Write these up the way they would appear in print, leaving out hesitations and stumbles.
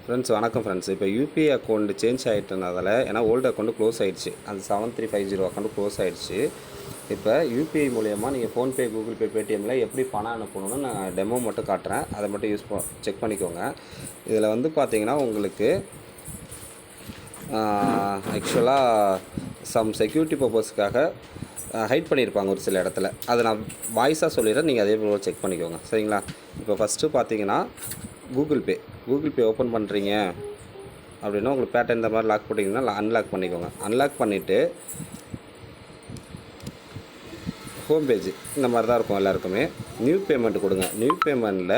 Friends வணக்கம் friends. இப்போ UPI account change ஆகிட்டனால ஏன்னா ஓல்டு அக்கௌண்ட்டு க்ளோஸ் ஆகிடுச்சு. அந்த 7350 அக்கௌண்ட்டு க்ளோஸ் ஆகிடுச்சு. இப்போ யூபிஐ மூலயமா நீங்கள் ஃபோன்பே, கூகுள் பே, பேடிஎம்மில் எப்படி பணம் அனுப்பணும்னு நான் டெமோ மட்டும் காட்டுறேன். அதை மட்டும் செக் பண்ணிக்கோங்க. இதில் வந்து பார்த்தீங்கன்னா உங்களுக்கு ஆக்சுவலாக சம் செக்யூரிட்டி பர்பஸ்க்காக ஹைட் பண்ணியிருப்பாங்க ஒரு சில இடத்துல. அதை நான் வாய்ஸாக சொல்லிடுறேன், நீங்கள் அதே போல் செக் பண்ணிக்கோங்க. சரிங்களா? இப்போ ஃபஸ்ட்டு பார்த்தீங்கன்னா கூகுள் பே ஓப்பன் பண்ணுறீங்க அப்படின்னா உங்களுக்கு பேட்டர்ன் இந்த மாதிரி லாக் பண்ணிங்கன்னா அன்லாக் பண்ணிக்கோங்க. அன்லாக் பண்ணிவிட்டு ஹோம் பேஜ் இந்த மாதிரி தான் இருக்கும் எல்லாருக்குமே. நியூ பேமெண்ட் கொடுங்க. நியூ பேமெண்ட்டில்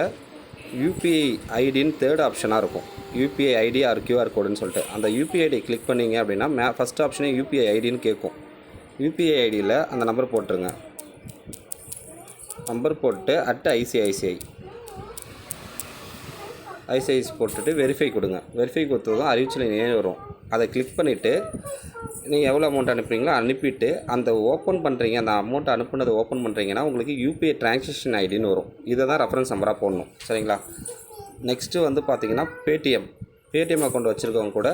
யூபிஐ ஐடின்னு தேர்ட் ஆப்ஷனாக இருக்கும். யூபிஐ ஐடி ஆர் கியூஆர் கோடுன்னு சொல்லிட்டு அந்த யூபிஐ ஐடி கிளிக் பண்ணிங்க அப்படின்னா ஃபஸ்ட் ஆப்ஷனே யூபிஐ ஐடின்னு கேட்கும். யூபிஐ ஐடியில் அந்த நம்பர் போட்டுருங்க. நம்பர் போட்டு ஐசிஐசி போட்டுட்டு வெரிஃபை கொடுங்க. வெரிஃபை கொடுத்ததும் அறிவிச்சல் வரும். அதை கிளிக் பண்ணிவிட்டு நீங்கள் எவ்வளோ அமௌண்ட் அனுப்புறீங்களோ அனுப்பிட்டு அந்த ஓப்பன் பண்ணுறீங்க, அந்த அமௌண்ட் அனுப்புனதை ஓப்பன் பண்ணுறீங்கன்னா உங்களுக்கு யூபிஐ ட்ரான்சாக்ஷன் ஐடின்னு வரும். இதை தான் ரெஃபரன்ஸ் நம்பராக போடணும். சரிங்களா? நெக்ஸ்ட்டு வந்து பார்த்தீங்கன்னா பேடிஎம் அக்கௌண்ட் வச்சுருக்கவங்க கூட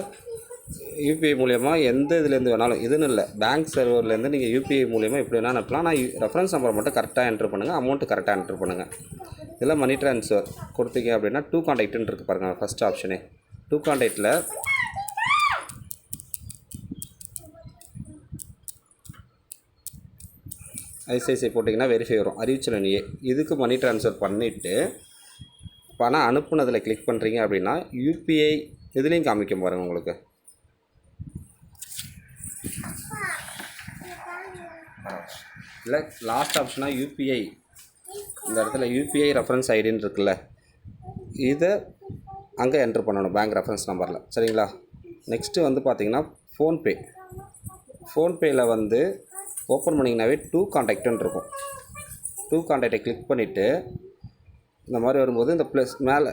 யூபிஐ மூலயமா எந்த இதுலேருந்து வேணாலும், இதுன்னு இல்லை, பேங்க் சர்வர்லேருந்து நீங்கள் யூபிஐ மூலயமா எப்படி வேணால் அனுப்பலாம். நான் ரெஃபரன்ஸ் நம்பரை மட்டும் கரெக்டாக என்ட்ரு பண்ணுங்கள், அமௌண்ட்டு கரெக்டாக என்ட்ரு பண்ணுங்கள். இதில் மணி ட்ரான்ஸ்ஃபர் கொடுத்தீங்க அப்படின்னா 2 கான்டாக்ட்னு இருக்குது பாருங்கள். ஃபஸ்ட் ஆப்ஷனே 2 கான்டாக்டில் ஐசிஐசிஐ போட்டிங்கன்னா வெரிஃபை வரும். அறிவிச்சலனியே இதுக்கு மணி ட்ரான்ஸ்ஃபர் பண்ணிவிட்டு பணம் அனுப்புனதில் கிளிக் பண்ணுறீங்க அப்படின்னா யூபிஐ இதுலேயும் காமிக்கும் பாருங்கள் உங்களுக்கு. இல்லை லாஸ்ட் ஆப்ஷனாக யூபிஐ இந்த இடத்துல யூபிஐ ரெஃபரன்ஸ் ஐடின்னு இருக்குல்ல, இதை அங்கே என்ட்ரு பண்ணணும் பேங்க் ரெஃபரன்ஸ் நம்பரில். சரிங்களா? நெக்ஸ்ட்டு வந்து பார்த்திங்கன்னா ஃபோன்பேயில் வந்து ஓப்பன் பண்ணிங்கனாவே 2 கான்டாக்ட்னு இருக்கும். 2 கான்டாக்டை கிளிக் பண்ணிவிட்டு இந்த மாதிரி வரும்போது இந்த ப்ளஸ் மேலே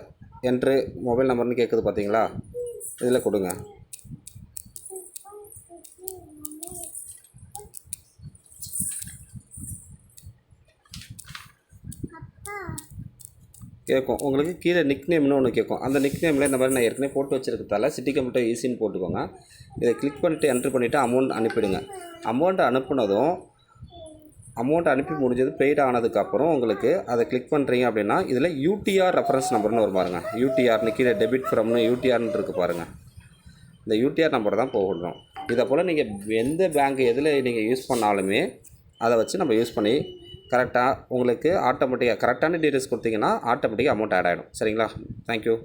என்ட்ரு மொபைல் நம்பர்னு கேட்குது பார்த்தீங்களா, இதில் கொடுங்க. கேட்கும் உங்களுக்கு கீழே நிக்நேம்னு ஒன்று கேட்கும். அந்த நிக்நேமில் இந்த மாதிரி நான் ஏற்கனவே போட்டு வச்சுருக்கிறதால சிட்டி கம்ப்யூட்டர் ஈஸின்னு போட்டுக்கோங்க. இதை கிளிக் பண்ணிவிட்டு என்ட்ரு பண்ணிவிட்டு அமௌண்ட் அனுப்பிடுங்க. அமௌண்ட் அனுப்புனதும் அமௌண்ட் அனுப்பி முடிஞ்சது பெய்ட் ஆனதுக்கப்புறம் உங்களுக்கு அதை கிளிக் பண்ணுறீங்க அப்படின்னா இதில் யூடிஆர் ரெஃபரன்ஸ் நம்பர்னு வரும் பாருங்கள். யூடிஆர்னு கீழே டெபிட் ஃப்ரம்னு யூடிஆர்னு இருக்குது பாருங்கள். இந்த யூடிஆர் நம்பர் தான் போகணும். இதை போல் நீங்கள் எந்த பேங்க் எதில் நீங்கள் யூஸ் பண்ணாலுமே அதை வச்சு நம்ம யூஸ் பண்ணி கரெக்டாக உங்களுக்கு ஆட்டோமேட்டிக்காக கரெக்டான டீட்டெயில்ஸ் கொடுத்தீங்கன்னா ஆட்டோமேட்டிக்காக அமௌண்ட் ஆட் ஆகிடும். சரிங்களா? தேங்க்யூ.